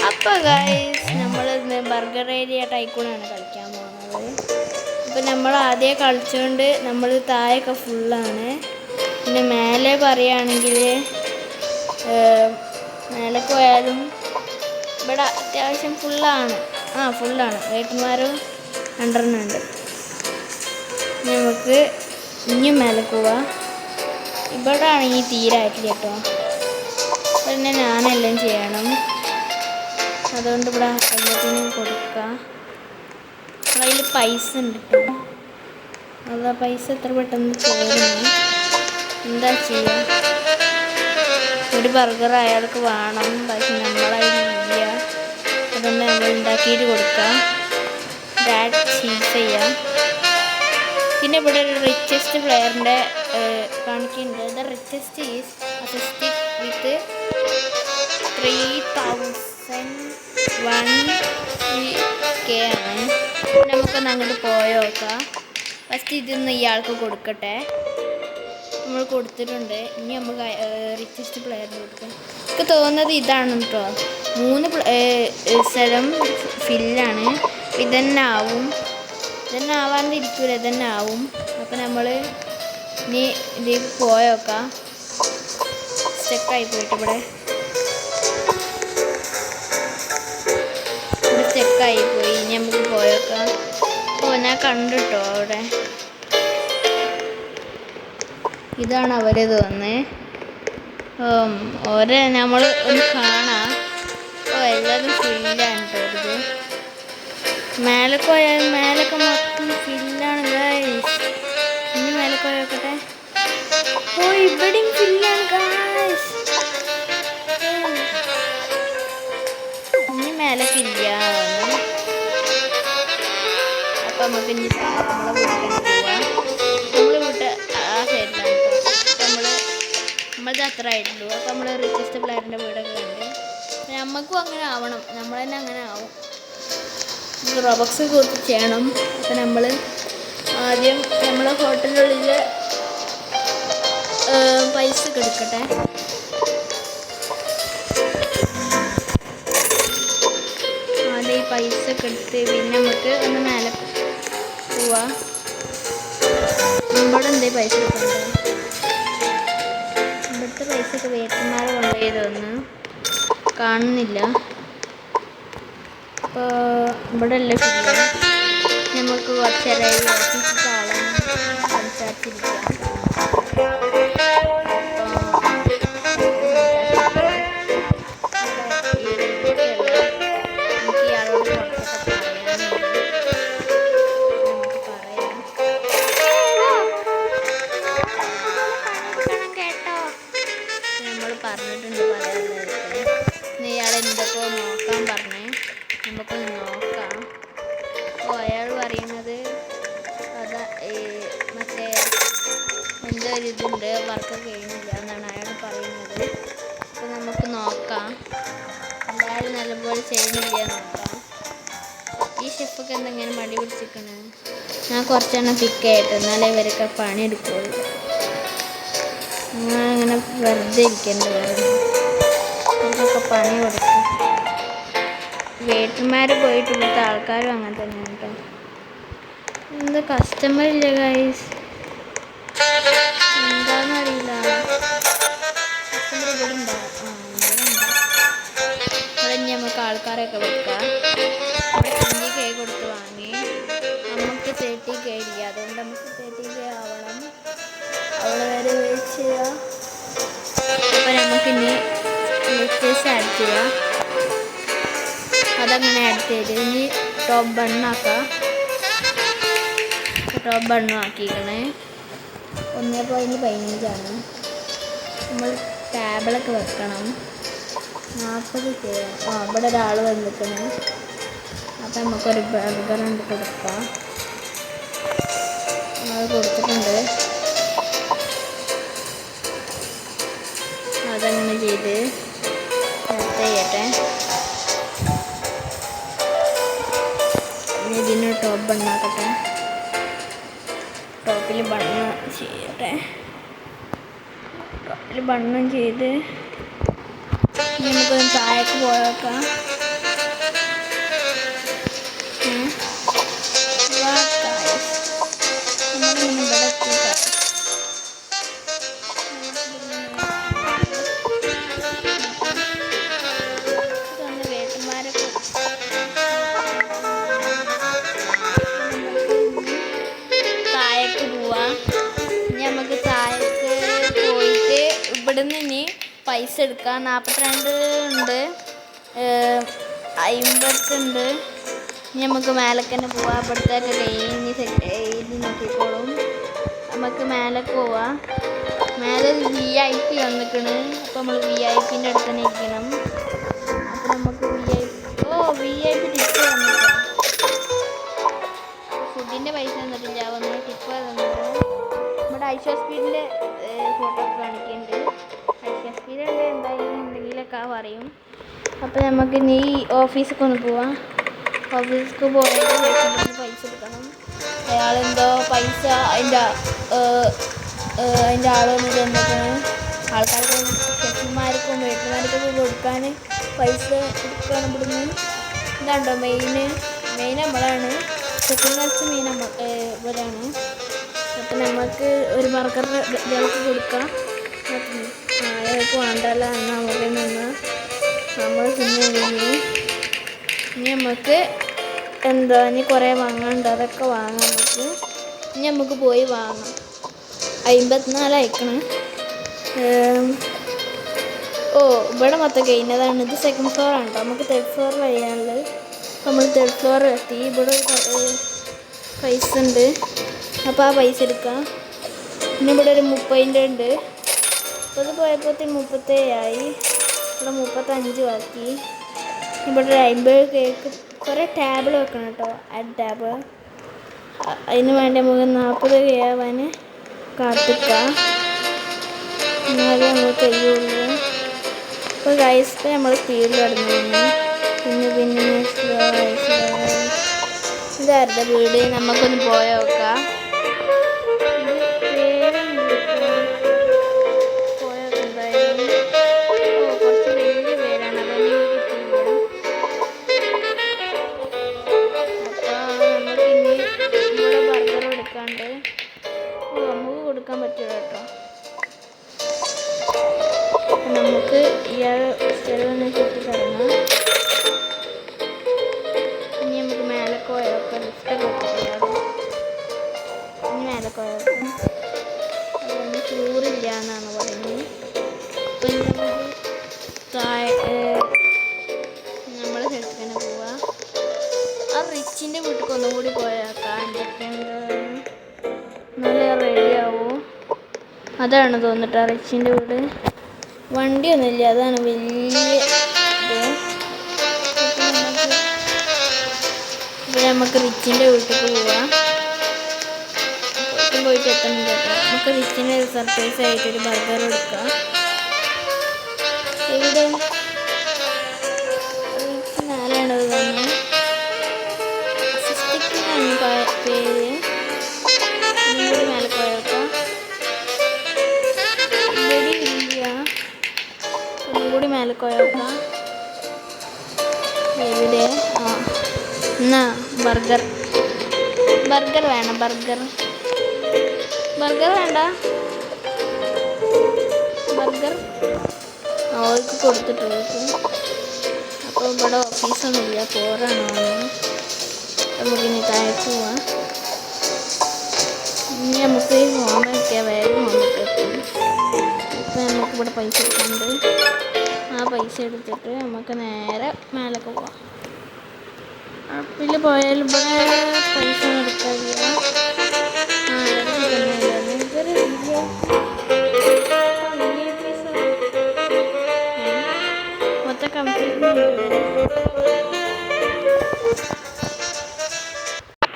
അപ്പോൾ ഗൈസ് നമ്മൾ burger area ടൈക്കൂണാണ് കളിക്കാൻ പോകുന്നത്. അപ്പോൾ നമ്മൾ ആദ്യം കളിച്ചുകൊണ്ട് നമ്മൾ താഴെയൊക്കെ ഫുള്ളാണ്. പിന്നെ മേലെ പറയുകയാണെങ്കിൽ മേലെ പോയാലും ഇവിടെ അത്യാവശ്യം ഫുള്ളാണ്. ഫുള്ളാണ്. വേട്ടന്മാരും രണ്ടെണ്ണമുണ്ട്. നമുക്ക് ഇനിയും മേലെ പോവാം. ഇവിടെ ആണെങ്കിൽ തീരായിട്ടില്ല കേട്ടോ. പിന്നെ ഞാനെല്ലാം ചെയ്യണം. അതുകൊണ്ട് ഇവിടെ എല്ലാത്തിനും കൊടുക്കാം. അതിൽ പൈസ ഉണ്ട് കേട്ടോ. അത് ആ പൈസ എത്ര പെട്ടെന്ന് ചേരുന്നു. എന്താ ചെയ്യുക? ഒരു ബർഗർ അയാൾക്ക് വേണം, പക്ഷെ നമ്മളതില്ല. അതുകൊണ്ട് നമ്മൾ ഉണ്ടാക്കിയിട്ട് കൊടുക്കാം. ഡാഡ് ചീസ് ചെയ്യാം. പിന്നെ ഇവിടെ ഒരു റിച്ചസ്റ്റ് പ്ലെയറിൻ്റെ കാണിക്കുന്നുണ്ട്. ദ റിച്ചസ്റ്റ് ഈസ് അസിസ്റ്റിക് വിത്ത് 3001K ആണ്. നമുക്കൊന്ന് അങ്ങോട്ട് പോയോക്കാം. ഫസ്റ്റ് ഇതൊന്ന് ഇയാൾക്ക് കൊടുക്കട്ടെ. നമ്മൾ കൊടുത്തിട്ടുണ്ട്. ഇനി നമുക്ക് റിച്ചസ്റ്റ് പ്ലെയറിന് കൊടുക്കാം. എനിക്ക് തോന്നുന്നത് ഇതാണ് കേട്ടോ. 3 സ്ഥലം ഫില്ലാണ്. ഇതന്നെ ആവും. ഇതന്നെ ആവാണ്ടിരിക്കൂല, ഇതന്നെ ആവും. അപ്പം നമ്മൾ ഇനി ഇതിലേക്ക് പോയോക്കാം. സ്റ്റെക്കായി പോയിട്ട് ഇവിടെ സ്റ്റെക്കായി പോയി. ഇനി നമുക്ക് പോയോക്കാം. ഞാൻ കണ്ടിട്ടോ അവിടെ. ഇതാണ് അവർ തോന്നുന്നത്. ഓരെ നമ്മൾ ഒന്ന് കാണാം. എല്ലാതും ഫില്ലാണ് കേട്ടോ. ഇത് മേലക്ക് പോയാൽ മേലൊക്കെ മൊത്തം ഫില്ലാണ് ഗൈസ്. ഇനി മേലക്ക് പോയോക്കട്ടെ. ഇവിടെയും ഫില്ലാണ് ഗൈസ്. ഇനി മേലക്ക് ഇല്ല. അപ്പം നമുക്ക് ഇനി നമ്മളെ വീട്ടിലേക്ക് പോവാം. നമ്മൾ വീട്ട് ആ സൈഡിലാണ് കേട്ടോ. നമ്മളത് അത്ര ആയിട്ടുള്ളൂ. അപ്പം നമ്മൾ റിച്ചസ്റ്റ് പ്ലെയറിൻ്റെ വീടൊക്കെ കണ്ട് നമുക്കും അങ്ങനെ ആവണം. നമ്മൾ തന്നെ അങ്ങനെ ആവും. റോബക്സ് കൊടുത്ത് ചെയ്യണം. അപ്പം നമ്മൾ ആദ്യം നമ്മളെ ഹോട്ടലിനുള്ളിൽ പൈസ ഒക്കെ എടുക്കട്ടെ. ആദ്യം ഈ പൈസ ഒക്കെ എടുത്ത് പിന്നെ നമുക്ക് ഒന്ന് മേലെ പോവാം. ഇവിടെ എന്തേ പൈസ എടുക്കണ്ടേ? ഇവിടുത്തെ പൈസ ഒക്കെ വേട്ടന്മാരെ കൊണ്ടുപോയി തോന്നുന്നു. കാണുന്നില്ല. അപ്പോൾ ഇവിടെ അല്ലേ ഫില്ല്. നമുക്ക് കുറച്ച് നേരം ഓഫീസിൽ ആളെ സംസാരിച്ചിരിക്കാം. എനിക്ക് ഇയാളോട് കുറച്ചൊക്കെ പറയാം. കേട്ടോ, നമ്മൾ പറഞ്ഞിട്ടുണ്ട് പറയാനുള്ളത്. ഇയാൾ എന്തൊക്കെയോ നോക്കാൻ പറഞ്ഞേ. നമുക്കൊന്ന് നോക്കാം. അയാൾ പറയുന്നത് അതാ മറ്റേ എന്തോ ഒരു ഇതുണ്ട്, വർക്ക് കഴിയുന്നില്ല എന്നാണ് അയാൾ പറയുന്നത്. അപ്പോൾ നമുക്ക് നോക്കാം. എല്ലാവരും നല്ലപോലെ ചെയ്യുന്നില്ല നോക്കാം. ഈ ഷെഫൊക്കെ എന്തെങ്ങനെ മടി പിടിച്ചിരിക്കണേ. ഞാൻ കുറച്ചെണ്ണം പിക്ക് ആയിട്ട് എന്നാലേ ഇവരൊക്കെ പണിയെടുക്കുള്ളൂ. അങ്ങനെ വെറുതെ ഇരിക്കേണ്ടി വരും. ഇവർക്കൊക്കെ പണി കൊടുക്കും. വെയിറ്റർമാർ പോയിട്ട് ഇവിടുത്തെ ആൾക്കാരും അങ്ങനെ തന്നെയാണ് കേട്ടോ. എന്താ കസ്റ്റമർ ഇല്ല ഗൈസ്, എന്താണെന്ന് അറിയില്ല. കസ്റ്റമർ ഇവിടെ ഉണ്ടാവും. ഇവിടെ ഇനി നമുക്ക് ആൾക്കാരൊക്കെ വെക്കാം. ഇവിടെ 20K കൊടുത്ത് വാങ്ങി. നമുക്ക് 30K ഇല്ല. അതുകൊണ്ട് നമുക്ക് 30K ആവണം. അവിടെ വരെ വെയിറ്റ് ചെയ്യാം. അപ്പം നമുക്കിനി ലെറ്റേഴ്സ് ആഡ് ചെയ്യാം. അതങ്ങനെ ആഡ് ചെയ്ത് ഇനി ടോപ്പ് ബണ്ണാക്കാം. ടോപ്പ് ബണ്ണും ആക്കിയിരിക്കണേ. 1.15 നമ്മൾ ടേബിളൊക്കെ വെക്കണം. 40K. ഇവിടെ ഒരാൾ വന്നിരിക്കണേ. അപ്പം നമുക്കൊരു ബർഗർ ഉണ്ട് കൊടുക്കാം. അത് കൊടുത്തിട്ടുണ്ട്. അതങ്ങനെ ചെയ്ത് ചെയ്യട്ടെ. ഇതിന് ടോപ്പ് ബണ്ണാക്കട്ടെ. ടോപ്പിൽ ബണ്ണ് ചെയ്യട്ടെ. ടോപ്പിൽ ബണ്ണും ചെയ്ത് നമുക്കൊന്ന് താഴേക്ക് പോയേക്കാം. എടുക്കാം. 42 ഉണ്ട്, 50 ഉണ്ട്. ഇനി നമുക്ക് മേലേക്ക് തന്നെ പോവാം. അവിടുത്തേക്ക് കഴിഞ്ഞ് സെറ്റ് നോക്കിക്കോളും. നമുക്ക് മേലേക്ക് പോവാം. മേലെ VIP വന്നിക്കണ്. അപ്പോൾ നമ്മൾ VIP അടുത്ത് തന്നെ ഇരിക്കണം. അപ്പോൾ നമുക്ക് VIP ടിപ്പ് വന്നിക്കണം. ഫുഡിൻ്റെ പൈസ തന്നിട്ടില്ല, ഒന്ന് ടിപ്പ് തന്നിട്ട് നമ്മുടെ ഐശ്വസ്പീഡിൻ്റെ ഫോട്ടോ ഒക്കെ കാണിക്കുന്നുണ്ട്. ഐശ്വസ്പീഡുണ്ട്, എന്തായാലും എന്തെങ്കിലുമൊക്കെ പറയും. അപ്പോൾ നമുക്ക് ഇനി ഓഫീസിലേക്ക് ഒന്ന് പോവാം. ഓഫീസിലേക്ക് പോയതിന് ശേഷം പൈസ എടുക്കണം. അയാളെന്തോ പൈസ അതിൻ്റെ ആൾ വന്നിട്ട് എന്തൊക്കെയാണ് ആൾക്കാർക്ക് ഷെഫ്മാർക്കും വീട്ടുകാർക്കൊക്കെ കൊടുക്കാൻ പൈസ എടുക്കണം. ഇവിടുന്ന് ഇതാണ്ടോ മെയിൻ നമ്മളാണ്. സെക്കൻഡ് മാച്ച് മെയിൻ ഇവരാണ്. അപ്പം നമുക്ക് ഒരു ബർഗറിൻ്റെ ഇയാൾക്ക് കൊടുക്കാം. അയാൾക്ക് വേണ്ടല്ല എന്നാൽ അവിടെ നിന്ന് നമ്മൾ പിന്നെ ഇനി നമുക്ക് എന്താ ഇനി കുറേ വാങ്ങാനുണ്ട്, അതൊക്കെ വാങ്ങാം നമുക്ക്. ഇനി നമുക്ക് പോയി വാങ്ങാം. 54 അയക്കണം. ഇവിടെ മൊത്തം കഴിഞ്ഞതാണ്. ഇത് സെക്കൻഡ് ഫ്ലോറാണ് കേട്ടോ. നമുക്ക് തേർഡ് ഫ്ലോർ കഴിയാനുള്ളത്. നമ്മൾ തേർഡ് ഫ്ലോർ എത്തി. ഇവിടെ പൈസ ഉണ്ട്, അപ്പോൾ ആ പൈസ എടുക്കാം. പിന്നെ ഇവിടെ ഒരു 30 ഉണ്ട്. അപ്പോൾ ഇത് പോയപ്പോഴത്തേന് 37 ആയി. ഇവിടെ 35 ബാക്കി. ഇവിടെ ഒരു 50 കേക്ക്. കുറേ ടേബിൾ വെക്കണം കേട്ടോ, ആഡ് ടേബിൾ. അതിന് വേണ്ടി നമുക്ക് 40 ആവാൻ കാത്തിക്കാം, എന്നാലേ നമുക്ക് കഴിയുള്ളൂ. അപ്പോൾ ഗൈസ് നമ്മൾ സ്പീഡിൽ കടന്നു. പിന്നെ ഇതാരുടെ വീട്, നമുക്കൊന്ന് പോയി നോക്കാം. കുറച്ച് വലിയ പേരാണ്, അതൊന്നും കിട്ടിയില്ല. അപ്പോൾ നമുക്ക് ഇനി ഇവിടെ ബർഗർ എടുക്കാണ്ട് നമുക്ക് കൊടുക്കാൻ പറ്റില്ല കേട്ടോ. നമുക്ക് ഇയാൾ സ്ഥലമൊന്ന് ചുറ്റി കിടന്നു. ഇനി നമുക്ക് മേലെ പോയൊക്കെ ലിഫ്റ്റൊക്കെ കിട്ടിയാണ്. ഇനി മേലെ പോയൊക്കെ അതൊന്നും ചൂറില്ല എന്നാണ് പറയുന്നത്. അപ്പം നമ്മൾ സ്ഥലത്ത് തന്നെ പോവാ. ആ റിച്ചിൻ്റെ വീട്ടിൽ ഒന്നും കൂടി പോയേക്കാം. എന്തൊക്കെയുണ്ട് നല്ല റെഡിയാവും. അതാണ് തോന്നിട്ട് ആ റിച്ചിൻ്റെ വീട്. വണ്ടിയൊന്നുമില്ല, അതാണ് വലിയ ഇത്. ഇവിടെ നമുക്ക് റിച്ചിൻ്റെ വീട്ടിൽ പോവാം. പോയിട്ട് എത്തണം കേട്ടോ. നമുക്ക് റിച്ചിൻ്റെ സർപ്രൈസ് ആയിട്ടൊരു ബർഗർ എടുക്കാം. ഇവിടെ റിച്ച് നാലാണത് തന്നെ. സിസ്റ്റിക്കാണ് പേര്. ഇവിടെ മേലെ പോയേക്കാം. ഇവിടെ ഇല്ല, ഒന്നുകൂടി മേലെ പോയേക്കാം. എവിടെ എന്നാ ബർഗർ വേണം. ബർഗർ വേണ്ട. ബർഗർ അവർക്ക് കൊടുത്തിട്ടുള്ളൂ. അപ്പോൾ ഇവിടെ ഓഫീസൊന്നുമില്ല, പോറാണോ. നമുക്കിനി താഴേക്ക് പോവാം. ഇനി നമുക്ക് ഹോമൊക്കെയാണ്, വേഗം ഹോമൊക്കെ എത്തും. ഇപ്പം നമുക്കിവിടെ പൈസ എടുക്കുന്നുണ്ട്. ആ പൈസ എടുത്തിട്ട് നമുക്ക് നേരെ മേലൊക്കെ പോവാം. അപ്പിൽ പോയാൽ ഇവിടെ പൈസ